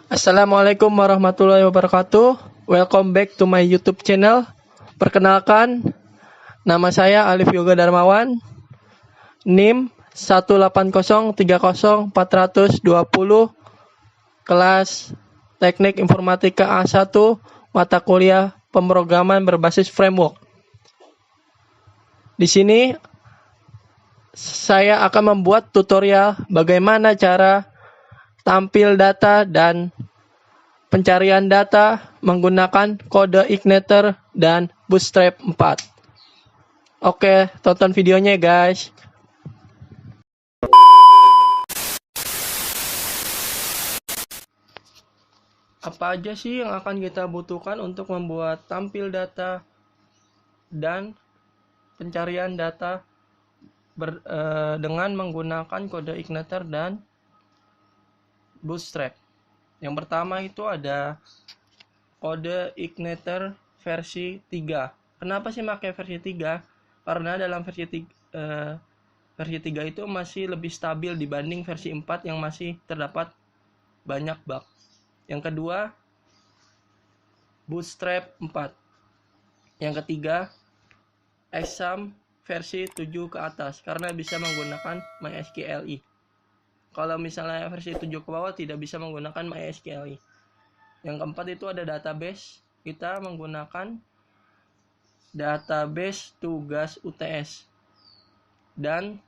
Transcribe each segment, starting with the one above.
Assalamualaikum warahmatullahi wabarakatuh. Welcome back to my YouTube channel. Perkenalkan, nama saya Alif Yoga Darmawan. NIM 180304020, kelas Teknik Informatika A1, mata kuliah pemrograman berbasis framework. Di sini saya akan membuat tutorial bagaimana cara tampil data dan pencarian data menggunakan kode Igniter dan Bootstrap 4. Oke, tonton videonya guys. Apa aja sih yang akan kita butuhkan untuk membuat tampil data dan pencarian data dengan menggunakan kode Igniter dan Bootstrap? Yang pertama itu ada kode Igniter versi 3. Kenapa sih pakai versi 3? Karena dalam versi 3 itu masih lebih stabil dibanding versi 4 yang masih terdapat banyak bug. Yang kedua, Bootstrap 4. Yang ketiga, Exam versi 7 ke atas karena bisa menggunakan MySQLi. Kalau misalnya versi 7 ke bawah tidak bisa menggunakan MySQLi. Yang keempat itu ada database. Kita menggunakan database tugas UTS. Dan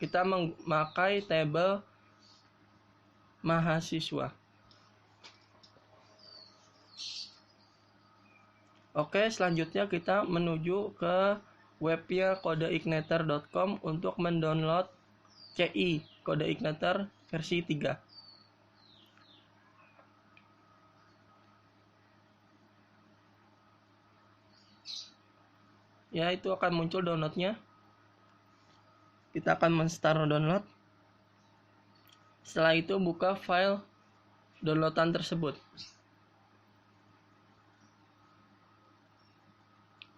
kita memakai tabel mahasiswa. Oke, selanjutnya kita menuju ke webnya kodeigniter.com untuk mendownload CI kode Igniter versi 3. Ya, itu akan muncul downloadnya. Kita akan men-start download. Setelah itu buka file downloadan tersebut.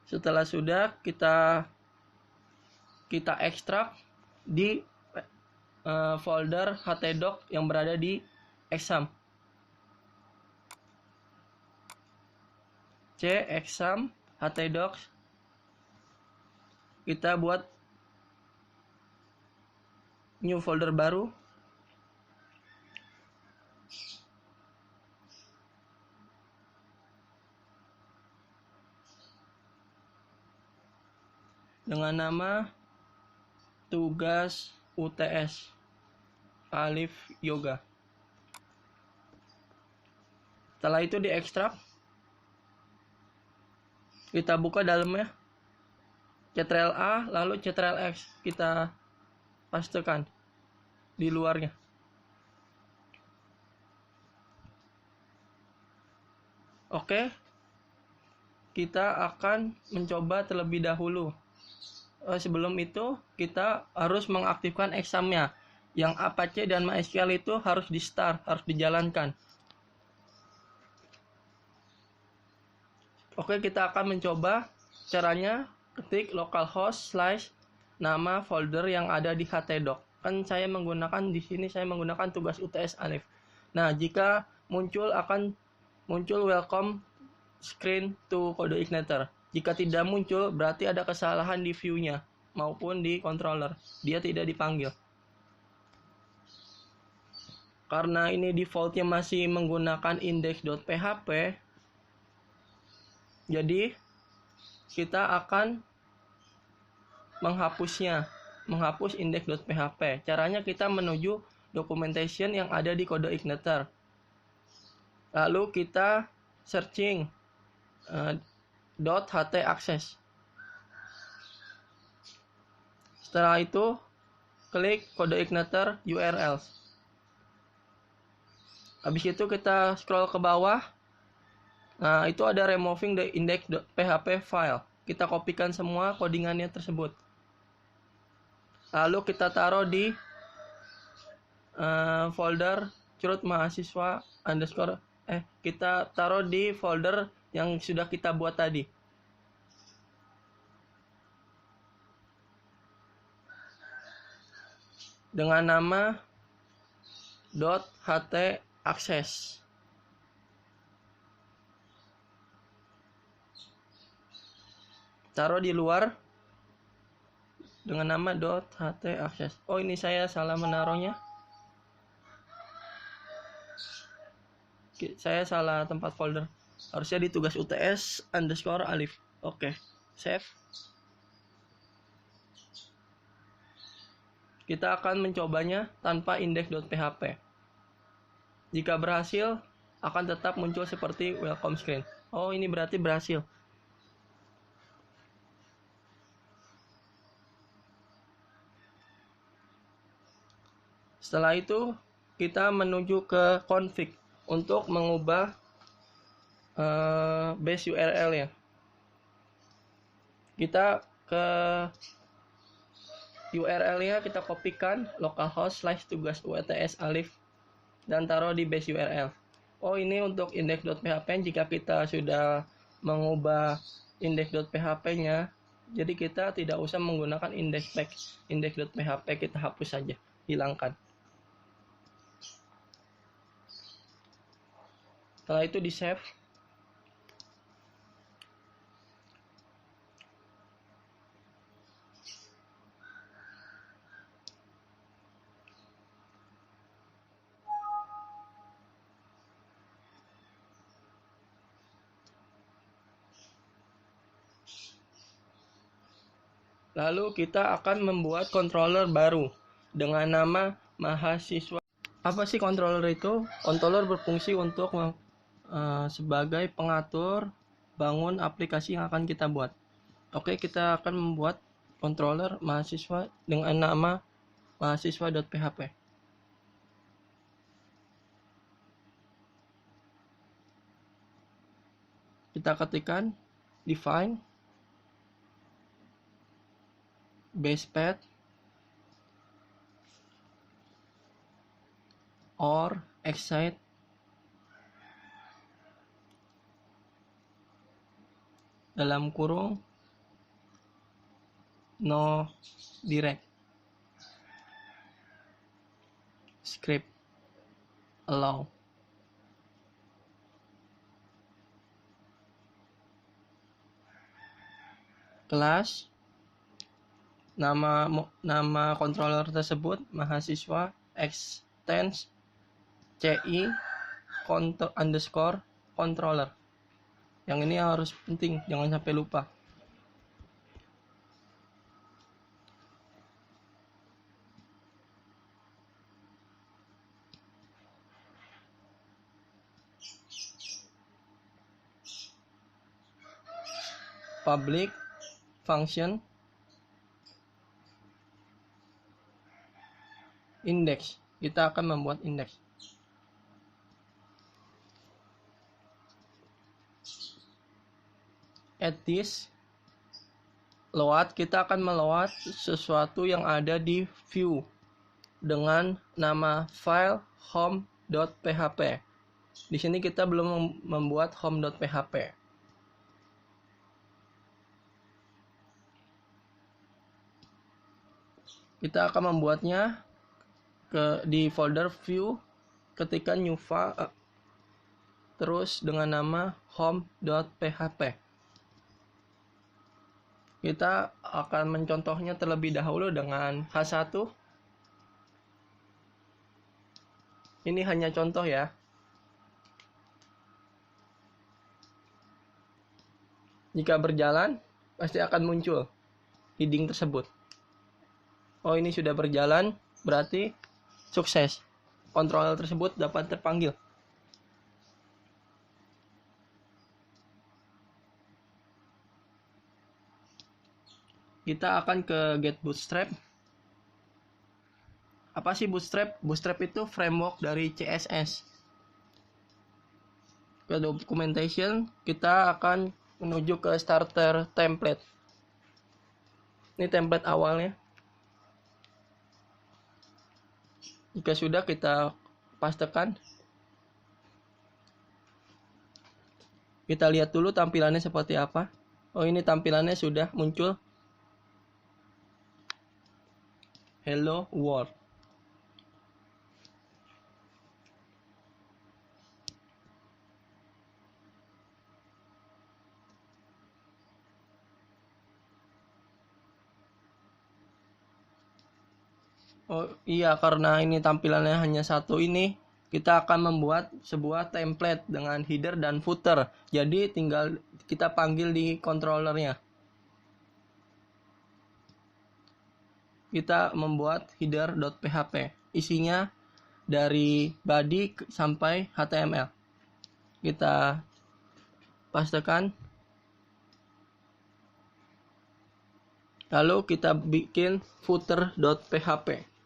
Setelah sudah kita ekstrak di folder htdoc yang berada di exam. Exam htdoc. Kita buat new folder baru. Dengan nama tugas UTS Alif Yoga. Setelah itu diekstrak, kita buka dalamnya Ctrl A lalu Ctrl X, kita pastekan di luarnya. Oke, kita akan mencoba terlebih dahulu. Sebelum itu kita harus mengaktifkan examnya. Yang Apache dan MySQL itu harus di start, harus dijalankan. Oke, kita akan mencoba caranya. Ketik localhost / nama folder yang ada di htdoc. Kan saya menggunakan di sini menggunakan tugas UTS Alif. Nah, jika akan muncul welcome screen to kode Igniter. Jika tidak muncul, berarti ada kesalahan di view-nya maupun di controller. Dia tidak dipanggil. Karena ini defaultnya masih menggunakan index.php, jadi kita akan menghapus index.php. Caranya kita menuju documentation yang ada di kode Igniter. Lalu kita searching .htaccess. Setelah itu klik kode Igniter URL. Habis itu kita scroll ke bawah. Nah, itu ada removing the index.php file. Kita kopikan semua codingannya tersebut. Lalu kita taruh di folder curut mahasiswa underscore. Kita taruh di folder yang sudah kita buat tadi. Dengan nama .htacc. akses. Taruh di luar dengan nama .ht akses. Oh, ini saya salah menaruhnya. Saya salah tempat folder. Harusnya di tugas UTS_alif. Oke, save. Kita akan mencobanya tanpa index.php. Jika berhasil, akan tetap muncul seperti welcome screen. Oh, ini berarti berhasil. Setelah itu, kita menuju ke config untuk mengubah base URL ya. Kita ke URL-nya kita kopikan localhost/tugas_UTS_alif dan taruh di base URL. Oh, ini untuk index.php. Jika kita sudah mengubah index.php-nya, jadi kita tidak usah menggunakan index.php, kita hapus saja, hilangkan. Setelah itu di save. Lalu kita akan membuat controller baru dengan nama mahasiswa. Apa sih controller itu? Controller berfungsi untuk sebagai pengatur bangun aplikasi yang akan kita buat. Oke, kita akan membuat controller mahasiswa dengan nama mahasiswa.php. Kita ketikkan define base path or exit dalam kurung no direct script allow. Kelas nama controller tersebut mahasiswa extends ci controller. Yang ini harus penting, jangan sampai lupa. Public function index. Kita akan membuat index. At this load, kita akan meload sesuatu yang ada di view dengan nama file home.php. Di sini kita belum membuat home.php. Kita akan membuatnya di folder view, ketikkan new file, terus dengan nama home.php. Kita akan mencontohnya terlebih dahulu dengan H1. Ini hanya contoh ya. Jika berjalan, pasti akan muncul heading tersebut. Oh, ini sudah berjalan, berarti sukses. Controller tersebut dapat terpanggil. Kita akan ke get bootstrap. Apa sih bootstrap? Bootstrap itu framework dari CSS. Ke documentation, kita akan menuju ke starter template. Ini template awalnya. Jika sudah, kita pastekan. Kita lihat dulu tampilannya seperti apa. Oh, ini tampilannya sudah muncul. Hello world. Oh iya, karena ini tampilannya hanya satu ini, kita akan membuat sebuah template dengan header dan footer. Jadi tinggal kita panggil di controllernya. Kita membuat header.php. Isinya dari body sampai HTML. Kita pastekan. Lalu kita bikin footer.php.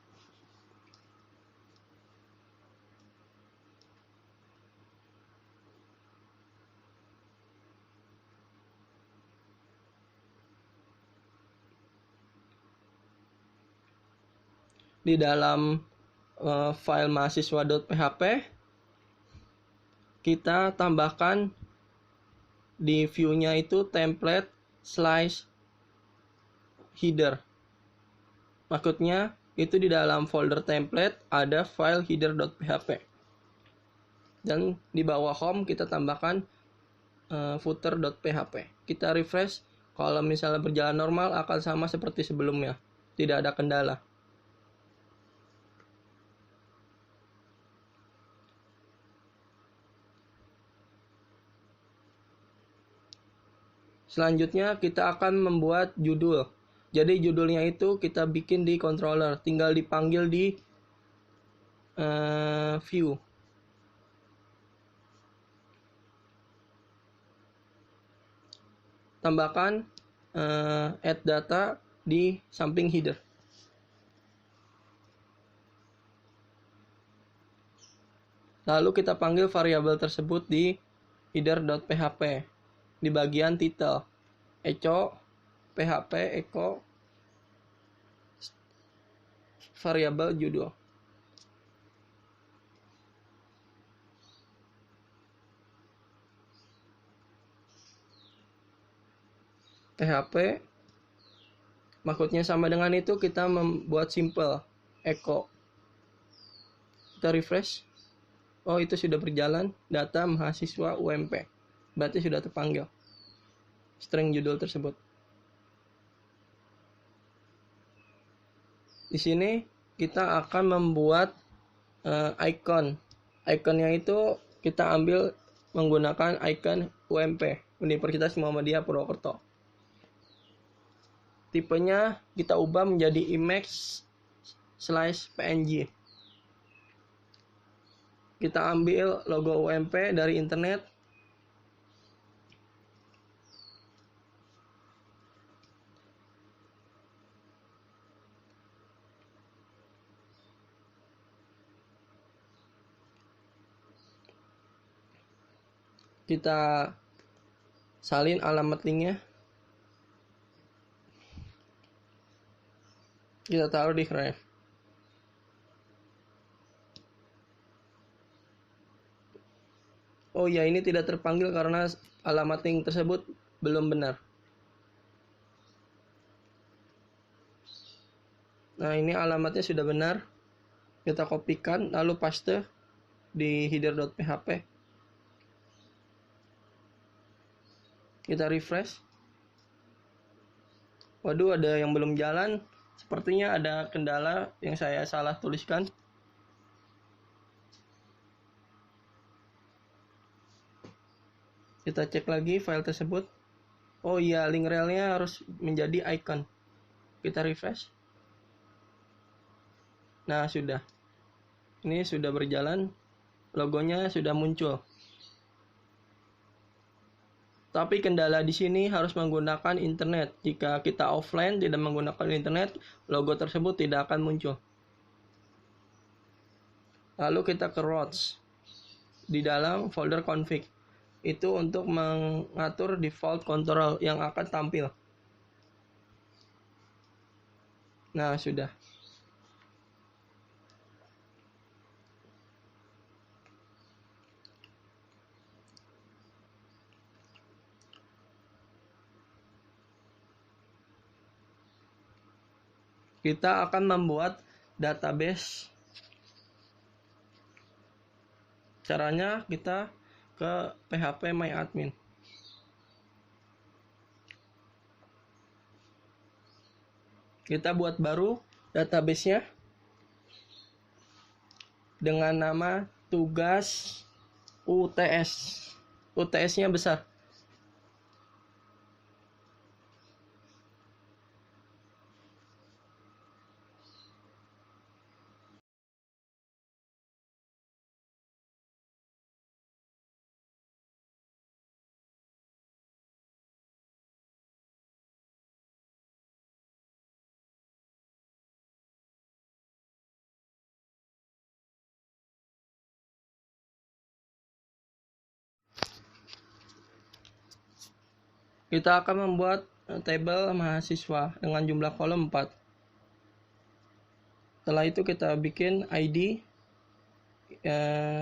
Di dalam file mahasiswa.php kita tambahkan di view-nya itu template slash header. Maksudnya itu di dalam folder template ada file header.php. Dan di bawah home kita tambahkan footer.php. Kita refresh, kalau misalnya berjalan normal akan sama seperti sebelumnya. Tidak ada kendala. Selanjutnya kita akan membuat judul. Jadi judulnya itu kita bikin di controller, tinggal dipanggil di view. Tambahkan add data di samping header. Lalu kita panggil variabel tersebut di header.php di bagian title echo php echo variabel judul. PHP maksudnya sama dengan itu, kita membuat simple echo. Kita refresh. Oh, itu sudah berjalan. Data mahasiswa UMP. Berarti sudah terpanggil string judul tersebut. Di sini kita akan membuat icon. Iconnya itu kita ambil menggunakan icon UMP, Universitas Muhammadiyah Purwokerto. Tipenya kita ubah menjadi image/png. Kita ambil logo UMP dari internet. Kita salin alamat linknya. Kita taruh di drive. Oh ya, ini tidak terpanggil karena alamat link tersebut belum benar. Nah, ini alamatnya sudah benar. Kita kopikan lalu paste di header.php. Kita refresh. Waduh, ada yang belum jalan. Sepertinya ada kendala yang saya salah tuliskan. Kita cek lagi file tersebut. Oh iya, link relnya harus menjadi icon. Kita refresh. Nah, sudah. Ini sudah berjalan. Logonya sudah muncul. Tapi kendala di sini harus menggunakan internet. Jika kita offline tidak menggunakan internet, logo tersebut tidak akan muncul. Lalu kita ke routes di dalam folder config. Itu untuk mengatur default control yang akan tampil. Nah, sudah. Kita akan membuat database. Caranya kita ke PHP MyAdmin. Kita buat baru database-nya. dengan nama tugas UTS. UTS-nya besar. Kita akan membuat tabel mahasiswa dengan jumlah kolom 4. Setelah itu kita bikin ID,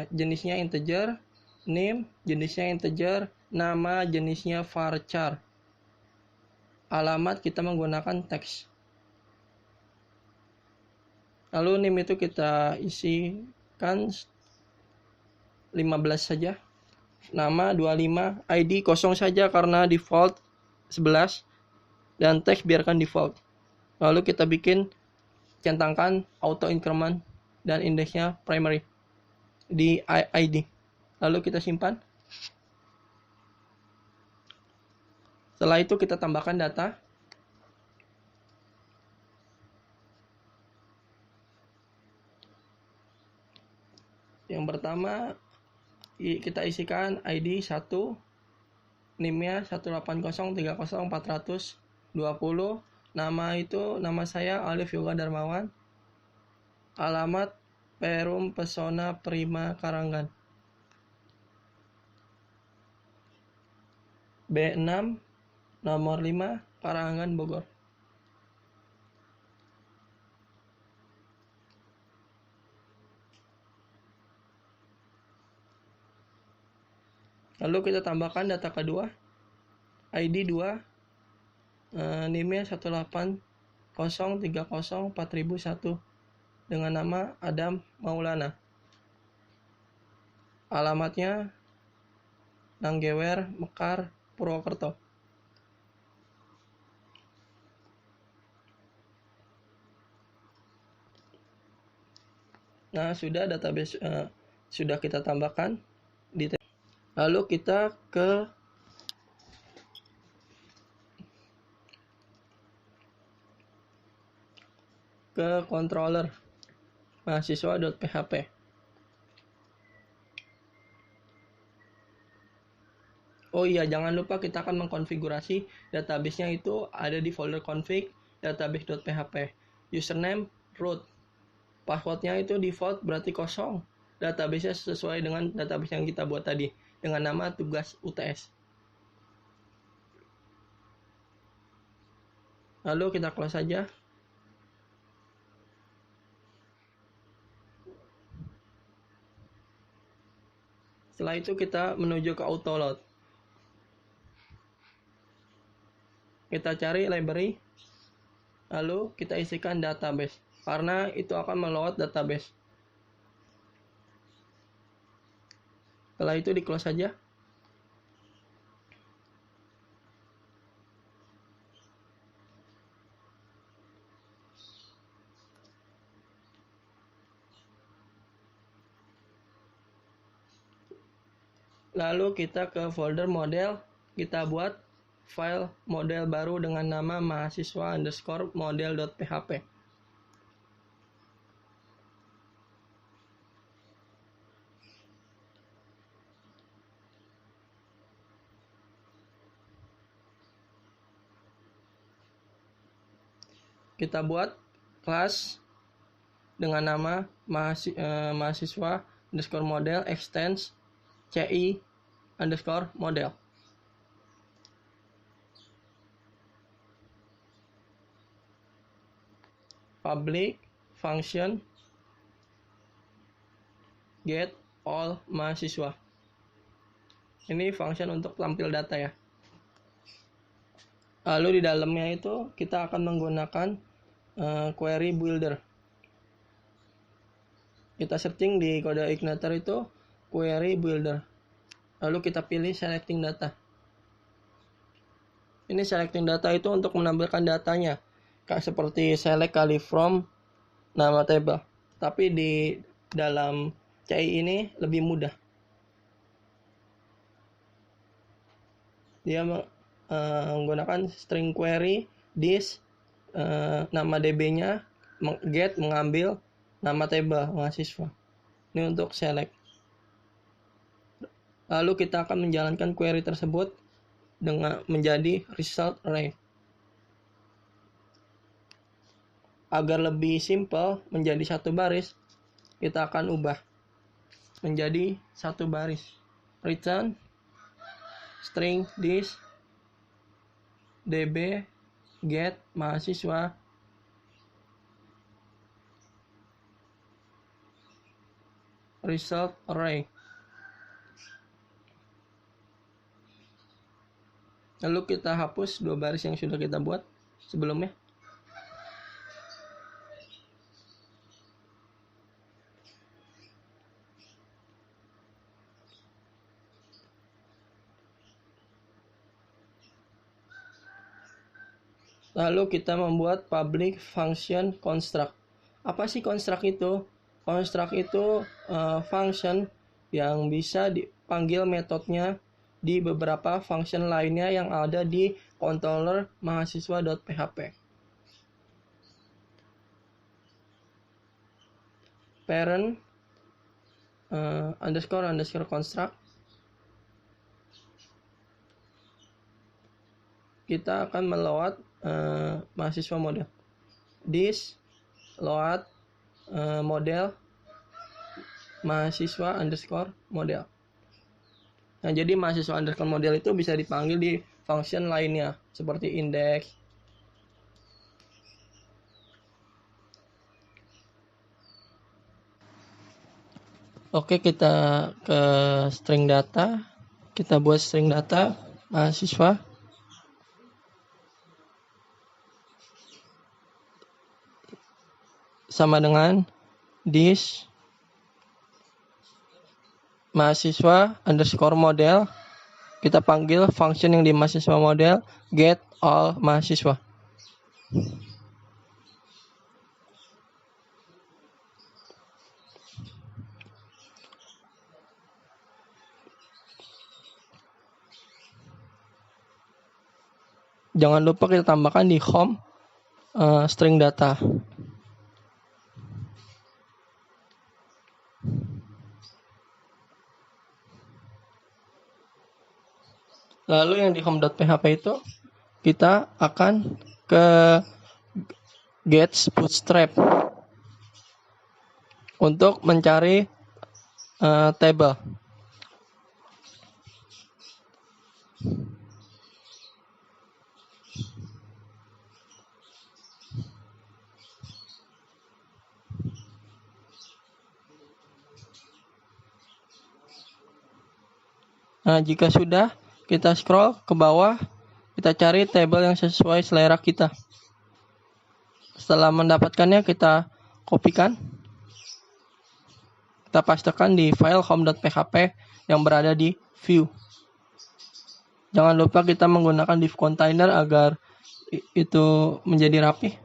jenisnya integer, name jenisnya integer, nama jenisnya varchar, alamat kita menggunakan teks. Lalu name itu kita isikan 15 saja, nama 25, ID kosong saja karena default 11, dan teks biarkan default. Lalu kita bikin centangkan auto increment dan indeksnya primary di ID. Lalu kita simpan. Setelah itu kita tambahkan data. Yang pertama kita isikan ID 1, NIM-nya 180304020, nama itu nama saya Alif Yoga Darmawan, alamat Perum Pesona Prima Karanggan, B6 nomor 5 Karanggan Bogor. Lalu kita tambahkan data kedua, ID 2, NIM-nya 180304001 dengan nama Adam Maulana. Alamatnya Nanggewer, Mekar, Purwokerto. Nah, sudah database sudah kita tambahkan di. Lalu kita ke controller mahasiswa.php. Oh iya, jangan lupa kita akan mengkonfigurasi database-nya itu ada di folder config database.php. Username root. Password-nya itu default berarti kosong. Database-nya sesuai dengan database yang kita buat tadi dengan nama tugas UTS. Lalu kita close saja. Setelah itu kita menuju ke autoload. Kita cari library, lalu kita isikan database karena itu akan meload database. Setelah itu di close saja. Lalu kita ke folder model, kita buat file model baru dengan nama mahasiswa_model.php. Kita buat kelas dengan nama mahasiswa_model extends ci_model. Public function get all mahasiswa. Ini function untuk tampil data ya. Lalu di dalamnya itu kita akan menggunakan query builder. Kita searching di kode igniter itu query builder. Lalu kita pilih selecting data. Ini selecting data itu untuk menampilkan datanya, kayak seperti select kali from nama table. Tapi di dalam CI ini lebih mudah. Dia menggunakan string query this, nama DB-nya, get mengambil nama table mahasiswa. Ini untuk select. Lalu kita akan menjalankan query tersebut dengan menjadi result array. Agar lebih simple menjadi satu baris, kita akan ubah menjadi satu baris. Return string this db get mahasiswa result array. Lalu kita hapus dua baris yang sudah kita buat sebelumnya. Lalu kita membuat public function construct. Apa sih construct itu? Construct itu function yang bisa dipanggil metodenya di beberapa function lainnya yang ada di controller mahasiswa.php. Parent underscore construct. Kita akan meload mahasiswa model. This load model mahasiswa underscore model. Nah, jadi mahasiswa underscore model itu bisa dipanggil di function lainnya seperti index. Oke, kita ke string data. Kita buat string data mahasiswa. Sama dengan this mahasiswa underscore model. Kita panggil function yang di mahasiswa model get all mahasiswa. Jangan lupa kita tambahkan di home string data. Lalu yang di home.php itu kita akan ke get bootstrap untuk mencari table. Nah, jika sudah, kita scroll ke bawah, kita cari table yang sesuai selera kita. Setelah mendapatkannya, kita kopikan. Kita pastekan di file home.php yang berada di view. Jangan lupa kita menggunakan div container agar itu menjadi rapi.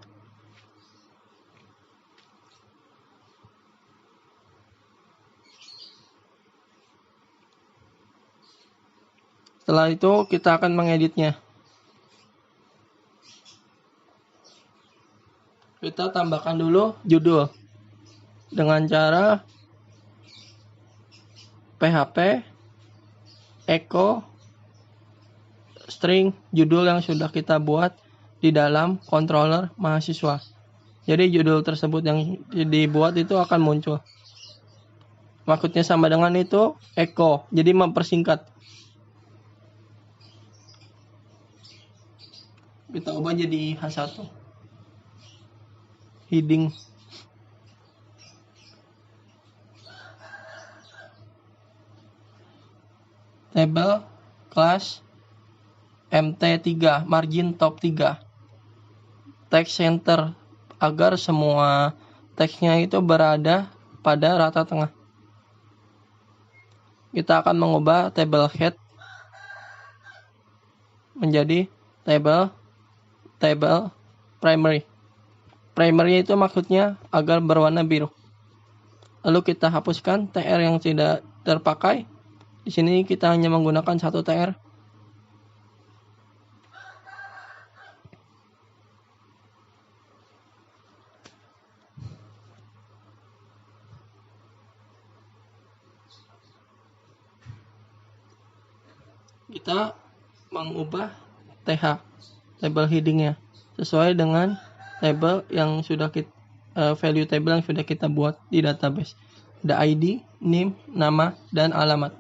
Setelah itu kita akan mengeditnya. Kita tambahkan dulu judul dengan cara php echo string judul yang sudah kita buat di dalam controller mahasiswa. Jadi judul tersebut yang dibuat itu akan muncul. Maksudnya sama dengan itu echo, jadi mempersingkat. Kita ubah jadi H1. Heading. Table class MT3 margin top 3. Text center agar semua teksnya itu berada pada rata tengah. Kita akan mengubah table head menjadi table primary. Primary itu maksudnya agar berwarna biru. lalu kita hapuskan TR yang tidak terpakai. Di sini kita hanya menggunakan satu TR. Kita mengubah TH, table headingnya, sesuai dengan table yang sudah kita value table yang sudah kita buat di database. Ada ID, name, nama, dan alamat.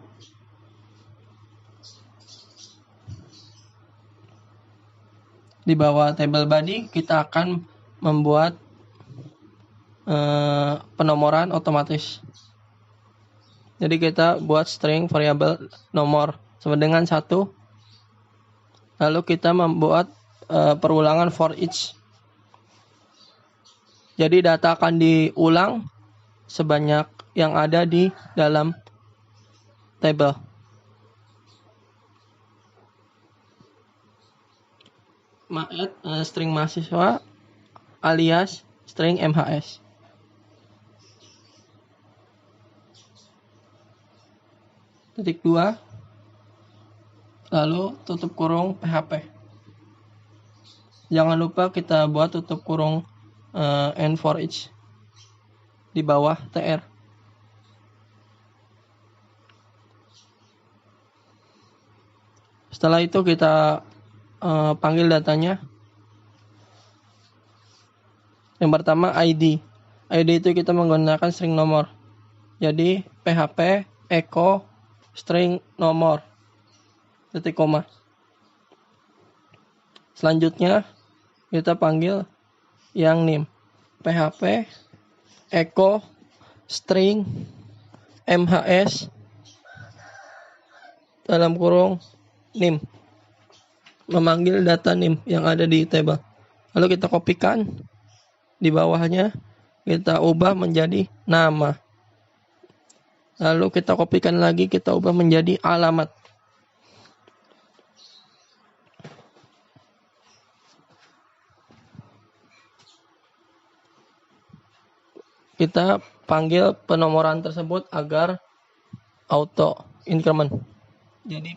Di bawah table body kita akan membuat penomoran otomatis. Jadi kita buat string variabel nomor sama dengan 1. Lalu kita membuat perulangan for each. Jadi data akan diulang sebanyak yang ada di dalam table. Add string mahasiswa alias string MHS. Titik 2, lalu tutup kurung PHP. Jangan lupa kita buat tutup kurung and for each di bawah TR. Setelah itu kita panggil datanya. Yang pertama ID. ID itu kita menggunakan string nomor. Jadi PHP echo string nomor titik koma. Selanjutnya kita panggil yang name. PHP echo string MHS dalam kurung name, memanggil data name yang ada di table. Lalu kita kopikan, di bawahnya kita ubah menjadi nama. Lalu kita kopikan lagi, kita ubah menjadi alamat. Kita panggil penomoran tersebut agar auto increment. Jadi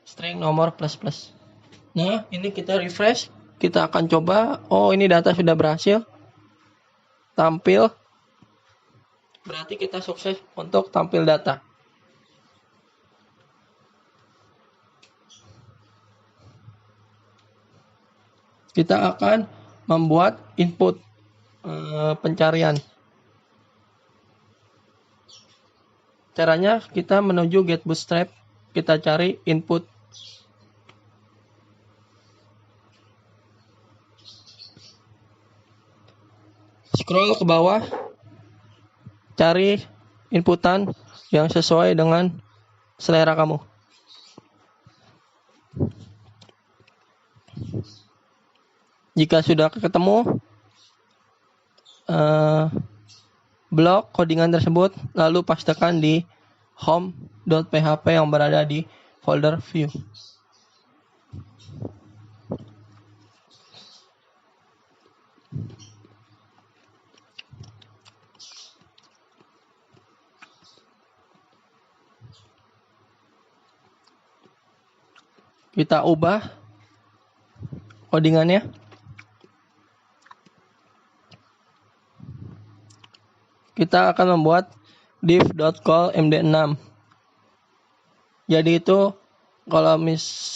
string nomor plus plus. Nah, ini kita refresh. Kita akan coba. Oh, ini data sudah berhasil tampil. Berarti kita sukses untuk tampil data. Kita akan membuat input pencarian. Caranya kita menuju get bootstrap, kita cari input. Scroll ke bawah, cari inputan yang sesuai dengan selera kamu. Jika sudah ketemu blok codingan tersebut, lalu pastekan di home.php yang berada di folder view. Kita ubah codingannya. Kita akan membuat div.call md6. Jadi itu kalau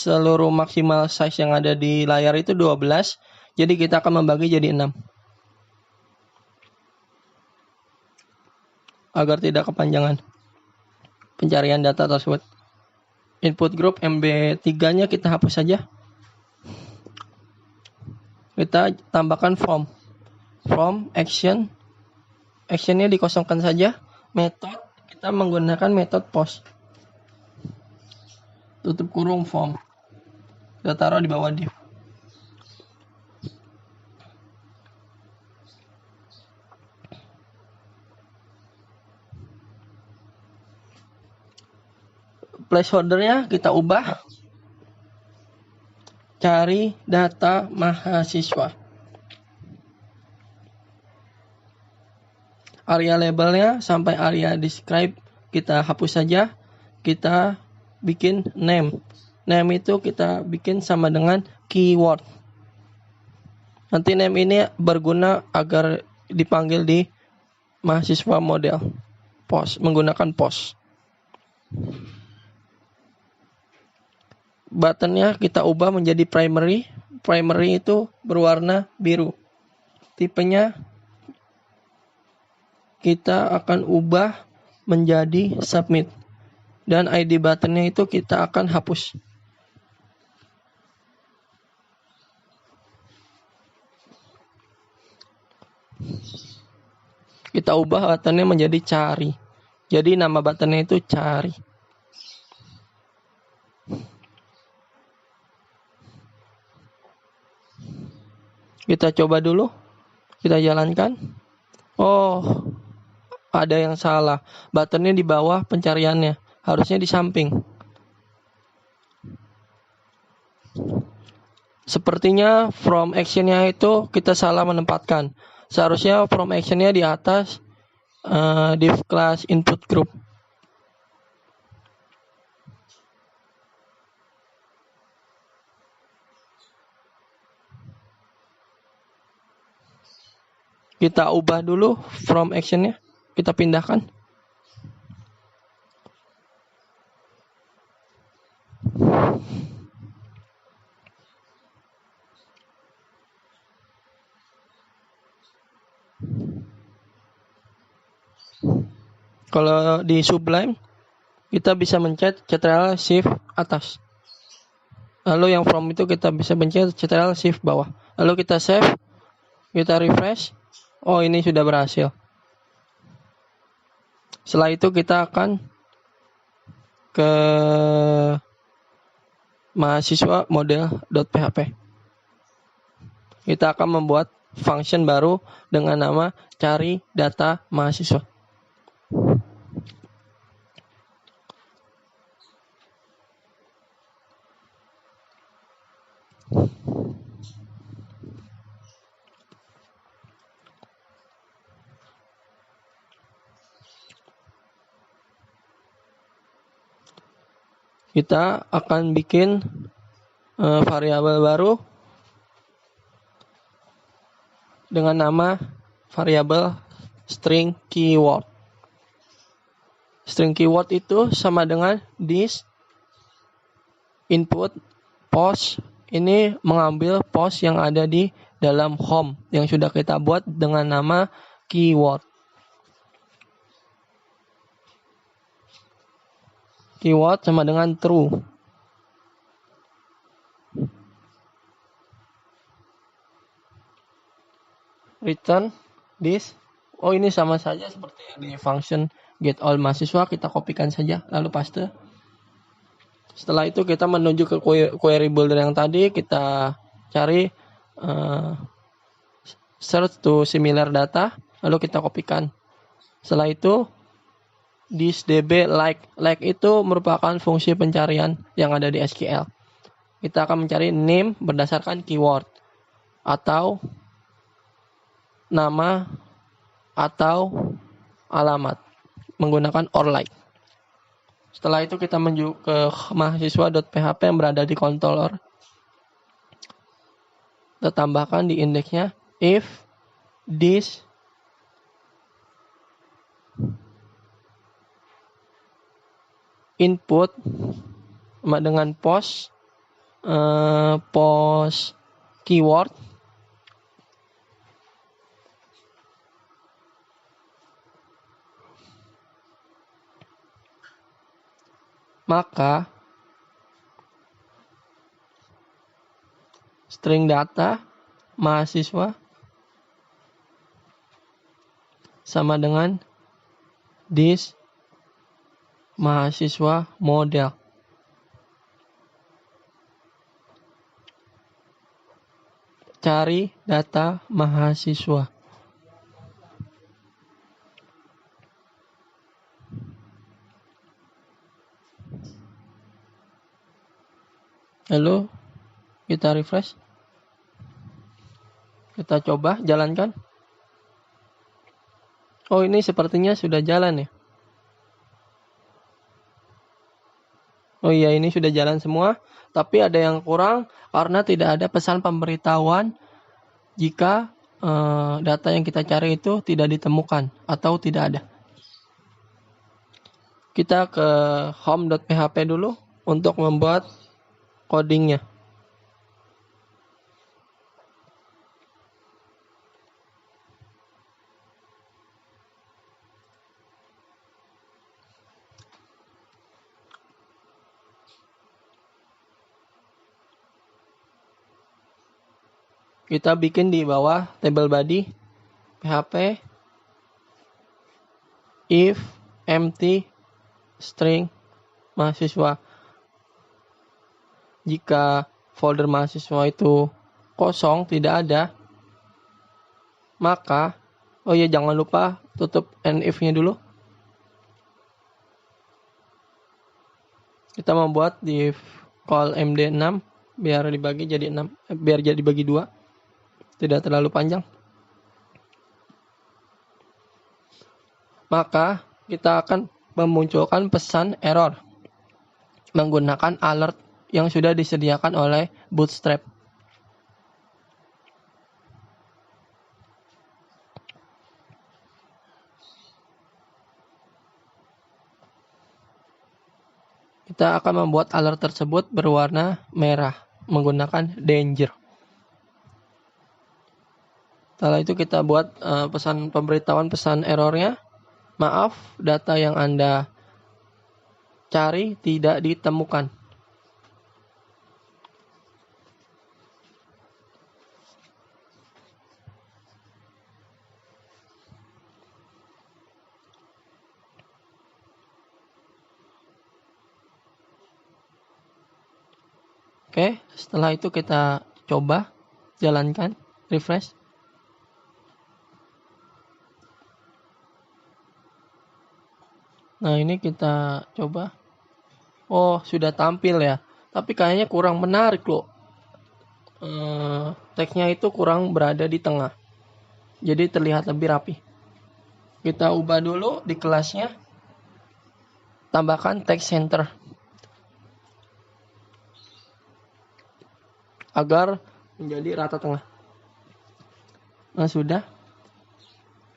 seluruh maksimal size yang ada di layar itu 12, jadi kita akan membagi jadi 6. Agar tidak kepanjangan pencarian data tersebut. Input group MB3-nya kita hapus saja. Kita tambahkan from action. Actionnya dikosongkan saja. Method kita menggunakan metode post. Tutup kurung form. Kita taruh di bawah div. Placeholder-nya kita ubah. Cari data mahasiswa. area labelnya sampai area describe kita hapus saja. Kita bikin name. Name itu kita bikin sama dengan keyword. Nanti name ini berguna agar dipanggil di mahasiswa model post, menggunakan post. Buttonnya kita ubah menjadi primary. Primary itu berwarna biru. Tipenya kita akan ubah menjadi submit. Dan ID buttonnya itu kita akan hapus. Kita ubah buttonnya menjadi cari. Jadi nama buttonnya itu cari. Kita coba dulu. Kita jalankan. Oh, ada yang salah. Buttonnya di bawah pencariannya. Harusnya di samping. Sepertinya from action-nya itu kita salah menempatkan. Seharusnya from action-nya di atas div class input group. Kita ubah dulu from action-nya. Kita pindahkan. Kalau di Sublime, kita bisa mencet Ctrl Shift atas. Lalu yang from itu kita bisa pencet Ctrl Shift bawah. Lalu kita save, kita refresh. Oh, ini sudah berhasil. Setelah itu kita akan ke mahasiswa model.php. Kita akan membuat function baru dengan nama cari data mahasiswa. Kita akan bikin variabel baru dengan nama variabel string keyword. String keyword itu sama dengan this input post. Ini mengambil post yang ada di dalam home yang sudah kita buat dengan nama keyword. Keyword sama dengan true. Return this. Oh, ini sama saja seperti yang di function get all mahasiswa. Kita kopikan saja lalu paste. Setelah itu kita menuju ke query builder yang tadi. Kita cari search to similar data. Lalu kita kopikan. Setelah itu this db like itu merupakan fungsi pencarian yang ada di SQL. Kita akan mencari name berdasarkan keyword atau nama atau alamat menggunakan or like. Setelah itu kita menuju ke mahasiswa.php yang berada di controller. Kita tambahkan di indeksnya if this input sama dengan post keyword, maka string data mahasiswa sama dengan this mahasiswa model. Cari data mahasiswa. Lalu kita refresh. Kita coba jalankan. Oh, ini sepertinya sudah jalan ya. Oh iya, ini sudah jalan semua, tapi ada yang kurang karena tidak ada pesan pemberitahuan jika data yang kita cari itu tidak ditemukan atau tidak ada. Kita ke home.php dulu untuk membuat codingnya. Kita bikin di bawah table body php if empty string mahasiswa. Jika folder mahasiswa itu kosong, tidak ada, maka oh ya, jangan lupa tutup if-nya dulu. Kita membuat div call md6 biar dibagi jadi 6, biar jadi bagi 2. Tidak terlalu panjang. Maka kita akan memunculkan pesan error menggunakan alert yang sudah disediakan oleh Bootstrap. Kita akan membuat alert tersebut berwarna merah menggunakan danger. Setelah itu kita buat pesan pemberitahuan pesan errornya. Maaf, data yang Anda cari tidak ditemukan. Oke, setelah itu kita coba jalankan, refresh. Nah, ini kita coba. Oh, sudah tampil ya. Tapi kayaknya kurang menarik loh. Teksnya itu kurang berada di tengah. Jadi terlihat lebih rapi. Kita ubah dulu di kelasnya. Tambahkan text center. Agar menjadi rata tengah. Nah, sudah.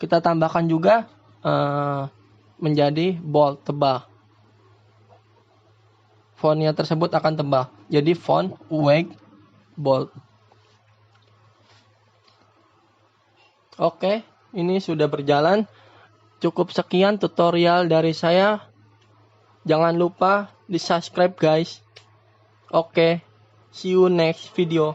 Kita tambahkan juga menjadi bold, tebal. Fontnya tersebut akan tebal. Jadi font wake bold. Oke, ini sudah berjalan. Cukup sekian tutorial dari saya. Jangan lupa di-subscribe guys. Oke, see you next video.